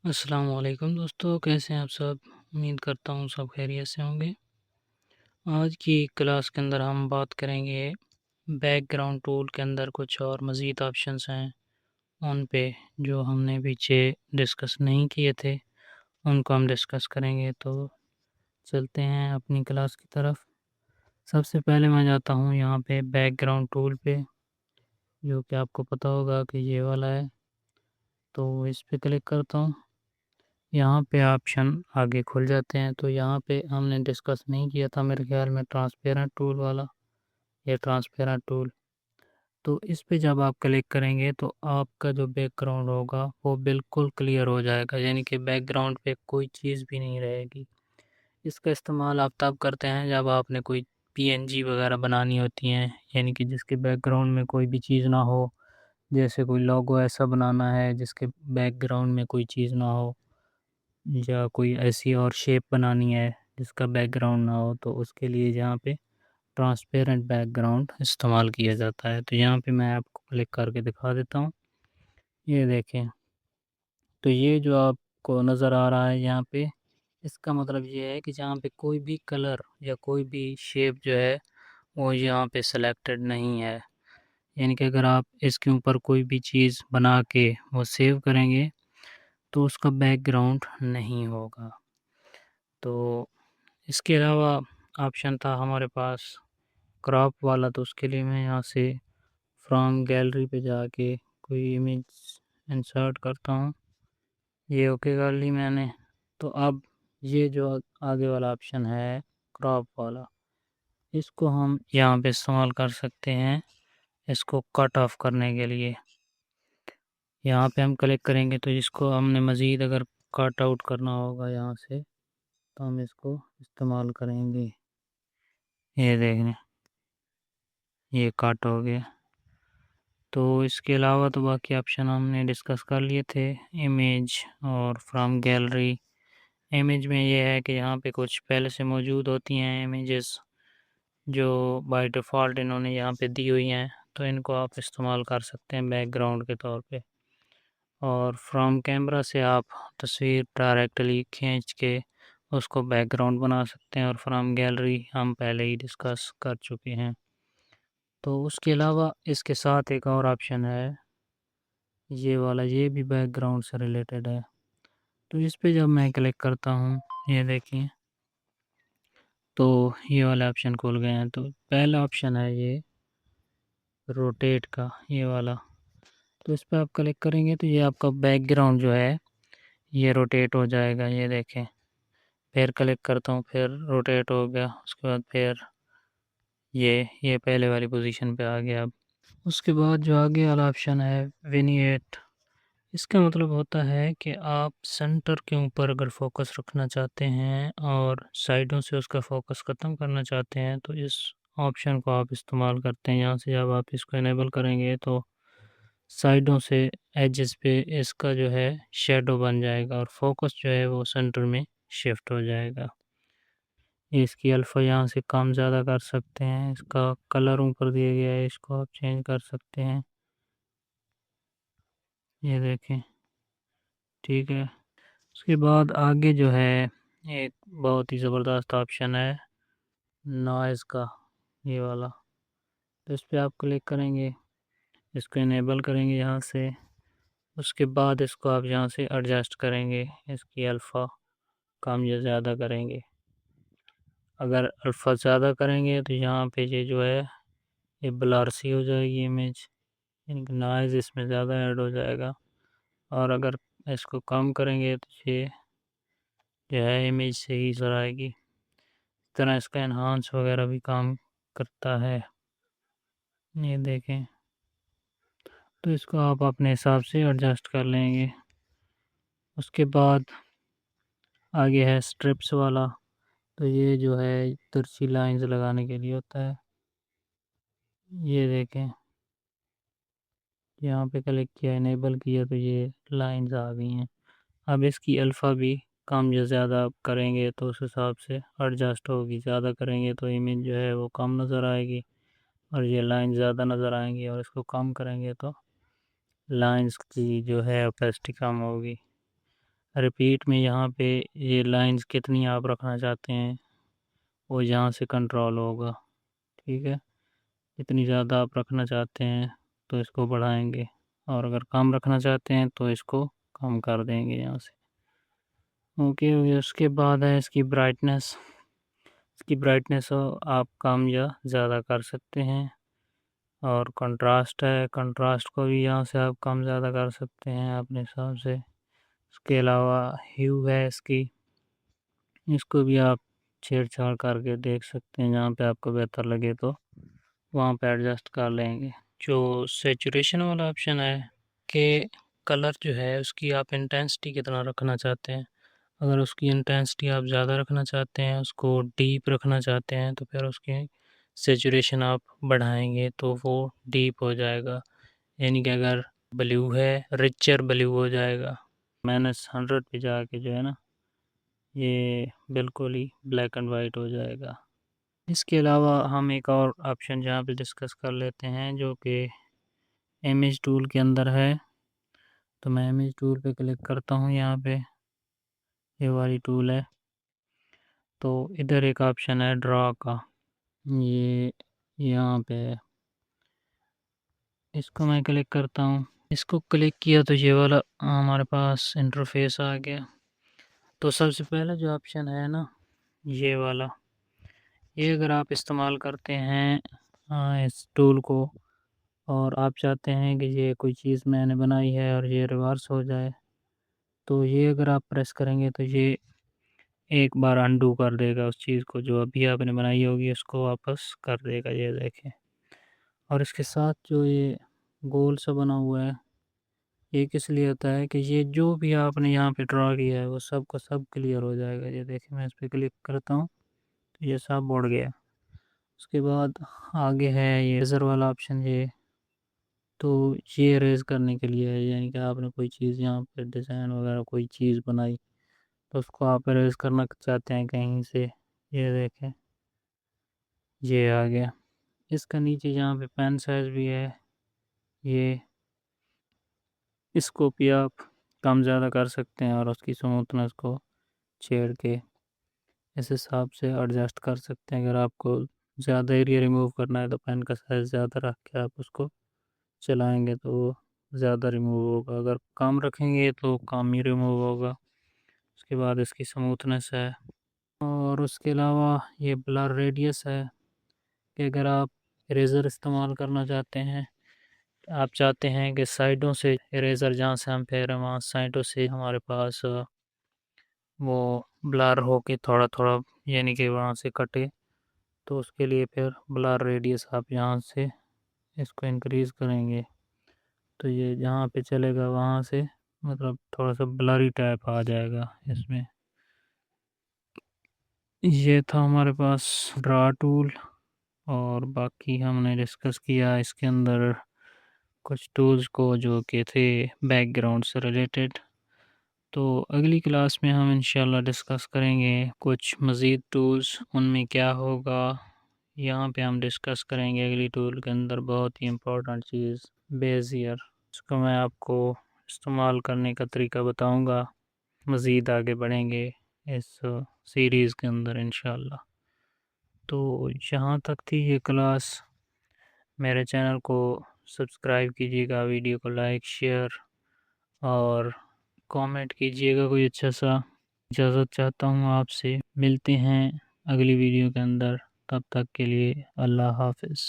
السلام علیکم دوستو، کیسے ہیں آپ سب؟ امید کرتا ہوں سب خیریت سے ہوں گے۔ آج کی کلاس کے اندر ہم بات کریں گے بیک گراؤنڈ ٹول کے اندر کچھ اور مزید آپشنس ہیں ان پہ جو ہم نے پیچھے ڈسکس نہیں کیے تھے، ان کو ہم ڈسکس کریں گے۔ تو چلتے ہیں اپنی کلاس کی طرف۔ سب سے پہلے میں جاتا ہوں یہاں پہ بیک گراؤنڈ ٹول پہ، جو کہ آپ کو پتہ ہوگا کہ یہ والا ہے۔ تو اس پہ کلک کرتا ہوں، یہاں پہ آپشن آگے کھل جاتے ہیں۔ تو یہاں پہ ہم نے ڈسکس نہیں کیا تھا میرے خیال میں ٹرانسپیرنٹ ٹول والا، یہ ٹرانسپیرنٹ ٹول۔ تو اس پہ جب آپ کلک کریں گے تو آپ کا جو بیک گراؤنڈ ہوگا وہ بالکل کلیئر ہو جائے گا، یعنی کہ بیک گراؤنڈ پہ کوئی چیز بھی نہیں رہے گی۔ اس کا استعمال آپ تب کرتے ہیں جب آپ نے کوئی PNG وغیرہ بنانی ہوتی ہیں، یعنی کہ جس کے بیک گراؤنڈ میں کوئی بھی چیز نہ ہو، جیسے کوئی لوگو ایسا بنانا ہے جس کے بیک گراؤنڈ میں کوئی چیز نہ ہو، یا کوئی ایسی اور شیپ بنانی ہے جس کا بیک گراؤنڈ نہ ہو، تو اس کے لیے یہاں پہ ٹرانسپیرنٹ بیک گراؤنڈ استعمال کیا جاتا ہے۔ تو یہاں پہ میں آپ کو کلک کر کے دکھا دیتا ہوں، یہ دیکھیں۔ تو یہ جو آپ کو نظر آ رہا ہے یہاں پہ، اس کا مطلب یہ ہے کہ جہاں پہ کوئی بھی کلر یا کوئی بھی شیپ جو ہے وہ یہاں پہ سلیکٹڈ نہیں ہے، یعنی کہ اگر آپ اس کے اوپر کوئی بھی چیز بنا کے وہ سیو کریں گے تو اس کا بیک گراؤنڈ نہیں ہوگا۔ تو اس کے علاوہ آپشن تھا ہمارے پاس کراپ والا، تو اس کے لیے میں یہاں سے فرام گیلری پہ جا کے کوئی امیج انسرٹ کرتا ہوں، یہ اوکے کر لی میں نے۔ تو اب یہ جو آگے والا آپشن ہے کراپ والا، اس کو ہم یہاں پہ استعمال کر سکتے ہیں اس کو کٹ آف کرنے کے لیے۔ یہاں پہ ہم کلک کریں گے تو اس کو ہم نے مزید اگر کٹ آؤٹ کرنا ہوگا یہاں سے تو ہم اس کو استعمال کریں گے، یہ دیکھیں یہ کٹ ہو گیا۔ تو اس کے علاوہ تو باقی آپشن ہم نے ڈسکس کر لیے تھے، امیج اور فرام گیلری۔ امیج میں یہ ہے کہ یہاں پہ کچھ پہلے سے موجود ہوتی ہیں امیجز جو بائی ڈیفالٹ انہوں نے یہاں پہ دی ہوئی ہیں، تو ان کو آپ استعمال کر سکتے ہیں بیک گراؤنڈ کے طور پہ۔ اور فرام کیمرہ سے آپ تصویر ڈائریکٹلی کھینچ کے اس کو بیک گراؤنڈ بنا سکتے ہیں، اور فرام گیلری ہم پہلے ہی ڈسکس کر چکے ہیں۔ تو اس کے علاوہ اس کے ساتھ ایک اور آپشن ہے یہ والا، یہ بھی بیک گراؤنڈ سے ریلیٹڈ ہے۔ تو اس پہ جب میں کلک کرتا ہوں، یہ دیکھیں تو یہ والا آپشن کھول گئے ہیں۔ تو پہلا آپشن ہے یہ روٹیٹ کا، یہ والا۔ تو اس پہ آپ کلک کریں گے تو یہ آپ کا بیک گراؤنڈ جو ہے یہ روٹیٹ ہو جائے گا، یہ دیکھیں۔ پھر کلک کرتا ہوں، پھر روٹیٹ ہو گیا، اس کے بعد پھر یہ پہلے والی پوزیشن پہ آ گیا۔ اب اس کے بعد جو آگے والا آپشن ہے وینیٹ، اس کا مطلب ہوتا ہے کہ آپ سینٹر کے اوپر اگر فوکس رکھنا چاہتے ہیں اور سائڈوں سے اس کا فوکس ختم کرنا چاہتے ہیں تو اس آپشن کو آپ استعمال کرتے ہیں۔ یہاں سے جب آپ اس کو انیبل کریں گے تو سائڈوں سے ایجز پہ اس کا جو ہے شیڈو بن جائے گا اور فوکس جو ہے وہ سینٹر میں شفٹ ہو جائے گا۔ اس کی الفا یہاں سے کم زیادہ کر سکتے ہیں، اس کا کلر اوپر دیا گیا ہے، اس کو آپ چینج کر سکتے ہیں، یہ دیکھیں، ٹھیک ہے۔ اس کے بعد آگے جو ہے ایک بہت ہی زبردست آپشن ہے نوائز کا، یہ والا۔ تو اس پہ آپ کلک کریں گے، اس کو انیبل کریں گے یہاں سے، اس کے بعد اس کو آپ یہاں سے ایڈجسٹ کریں گے، اس کی الفا کم یا زیادہ کریں گے۔ اگر الفا زیادہ کریں گے تو یہاں پہ یہ جو ہے یہ بلر سی ہو جائے گی امیج، یعنی کہ نوائز اس میں زیادہ ایڈ ہو جائے گا۔ اور اگر اس کو کم کریں گے تو یہ جو ہے امیج صحیح نظر آئے گی۔ اس طرح اس کا انہانس وغیرہ بھی کام کرتا ہے، یہ دیکھیں۔ تو اس کو آپ اپنے حساب سے ایڈجسٹ کر لیں گے۔ اس کے بعد آگے ہے سٹرپس والا، تو یہ جو ہے ترچھی لائنز لگانے کے لیے ہوتا ہے، یہ دیکھیں۔ یہاں پہ کلک کیا، انیبل کیا تو یہ لائنز آ گئی ہیں۔ اب اس کی الفا بھی کم یا زیادہ کریں گے تو اس حساب سے ایڈجسٹ ہوگی، زیادہ کریں گے تو امیج جو ہے وہ کم نظر آئے گی اور یہ لائن زیادہ نظر آئیں گی، اور اس کو کم کریں گے تو لائنز کی جو ہے اوپیسٹی کم ہوگی۔ ریپیٹ میں یہاں پہ یہ لائنز کتنی آپ رکھنا چاہتے ہیں وہ یہاں سے کنٹرول ہوگا، ٹھیک ہے۔ جتنی زیادہ آپ رکھنا چاہتے ہیں تو اس کو بڑھائیں گے، اور اگر کم رکھنا چاہتے ہیں تو اس کو کم کر دیں گے یہاں سے۔ اوکے، اس کے بعد ہے اس کی برائٹنس۔ اس کی برائٹنس آپ کم یا زیادہ کر سکتے ہیں، اور کنٹراسٹ ہے، کنٹراسٹ کو بھی یہاں سے آپ کم زیادہ کر سکتے ہیں اپنے حساب سے۔ اس کے علاوہ ہیو ہے اس کو بھی آپ چھیڑ چھاڑ کر کے دیکھ سکتے ہیں، جہاں پہ آپ کو بہتر لگے تو وہاں پہ ایڈجسٹ کر لیں گے۔ جو سیچوریشن والا آپشن ہے کہ کلر جو ہے اس کی آپ انٹینسٹی کتنا رکھنا چاہتے ہیں، اگر اس کی انٹینسٹی آپ زیادہ رکھنا چاہتے ہیں، اس کو ڈیپ رکھنا چاہتے ہیں، تو پھر اس کی سیچوریشن آپ بڑھائیں گے تو وہ ڈیپ ہو جائے گا، یعنی کہ اگر بلیو ہے ریچر بلیو ہو جائے گا۔ -100 پہ جا کے جو ہے نا یہ بالکل ہی بلیک اینڈ وائٹ ہو جائے گا۔ اس کے علاوہ ہم ایک اور آپشن جہاں پہ ڈسکس کر لیتے ہیں جو کہ امیج ٹول کے اندر ہے، تو میں امیج ٹول پہ کلک کرتا ہوں، یہاں پہ یہ والی ٹول ہے، تو ادھر ایک آپشن ہے ڈرا کا، یہ یہاں پہ ہے، اس کو میں کلک کرتا ہوں۔ اس کو کلک کیا تو یہ والا ہمارے پاس انٹرفیس آ گیا۔ تو سب سے پہلا جو آپشن ہے نا یہ والا، یہ اگر آپ استعمال کرتے ہیں اس ٹول کو اور آپ چاہتے ہیں کہ یہ کوئی چیز میں نے بنائی ہے اور یہ ریورس ہو جائے، تو یہ اگر آپ پریس کریں گے تو یہ ایک بار انڈو کر دے گا اس چیز کو جو ابھی آپ نے بنائی ہوگی، اس کو واپس کر دے گا، یہ دیکھیں۔ اور اس کے ساتھ جو یہ گول سا بنا ہوا ہے یہ کس لیے ہوتا ہے کہ یہ جو بھی آپ نے یہاں پہ ڈرا کیا ہے وہ سب کا سب کلیئر ہو جائے گا۔ یہ دیکھیں، میں اس پہ کلک کرتا ہوں تو یہ سب اڑ گیا۔ اس کے بعد آگے ہے یہ ریزر والا آپشن، یہ تو یہ ریز کرنے کے لیے ہے، یعنی کہ آپ نے کوئی چیز یہاں پہ ڈیزائن وغیرہ کوئی چیز بنائی تو اس کو آپ ریز کرنا چاہتے ہیں کہیں سے، یہ دیکھیں یہ آ گیا۔ اس کا نیچے یہاں پہ پین سائز بھی ہے، یہ اس کو بھی آپ کم زیادہ کر سکتے ہیں اور اس کی سموتھنس کو چھیڑ کے اس حساب سے ایڈجسٹ کر سکتے ہیں۔ اگر آپ کو زیادہ ایریا ریموو کرنا ہے تو پین کا سائز زیادہ رکھ کے آپ اس کو چلائیں گے تو وہ زیادہ ریموو ہوگا، اگر کم رکھیں گے تو کم ہی ریموو ہوگا۔ اس کے بعد اس کی سموتھنس ہے، اور اس کے علاوہ یہ بلر ریڈیس ہے کہ اگر آپ اریزر استعمال کرنا چاہتے ہیں، آپ چاہتے ہیں کہ سائڈوں سے اریزر جہاں سے ہم پھیریں وہاں سائڈوں سے ہمارے پاس وہ بلر ہو کے تھوڑا تھوڑا یعنی کہ وہاں سے کٹے، تو اس کے لیے پھر بلر ریڈیس آپ یہاں سے اس کو انکریز کریں گے تو یہ جہاں پہ چلے گا وہاں سے مطلب تھوڑا سا بلری ٹائپ آ جائے گا اس میں۔ یہ تھا ہمارے پاس ڈرا ٹول، اور باقی ہم نے ڈسکس کیا اس کے اندر کچھ ٹولز کو جو کہ تھے بیک گراؤنڈ سے ریلیٹڈ۔ تو اگلی کلاس میں ہم انشاءاللہ ڈسکس کریں گے کچھ مزید ٹولز، ان میں کیا ہوگا یہاں پہ ہم ڈسکس کریں گے۔ اگلی ٹول کے اندر بہت ہی امپورٹنٹ چیز بیزیئر، اس کو میں آپ کو استعمال کرنے کا طریقہ بتاؤں گا، مزید آگے بڑھیں گے اس سیریز کے اندر انشاءاللہ۔ تو یہاں تک تھی یہ کلاس، میرے چینل کو سبسکرائب کیجیے گا، ویڈیو کو لائک شیئر اور کامنٹ کیجیے گا کوئی اچھا سا۔ اجازت چاہتا ہوں آپ سے، ملتے ہیں اگلی ویڈیو کے اندر، تب تک کے لیے اللہ حافظ۔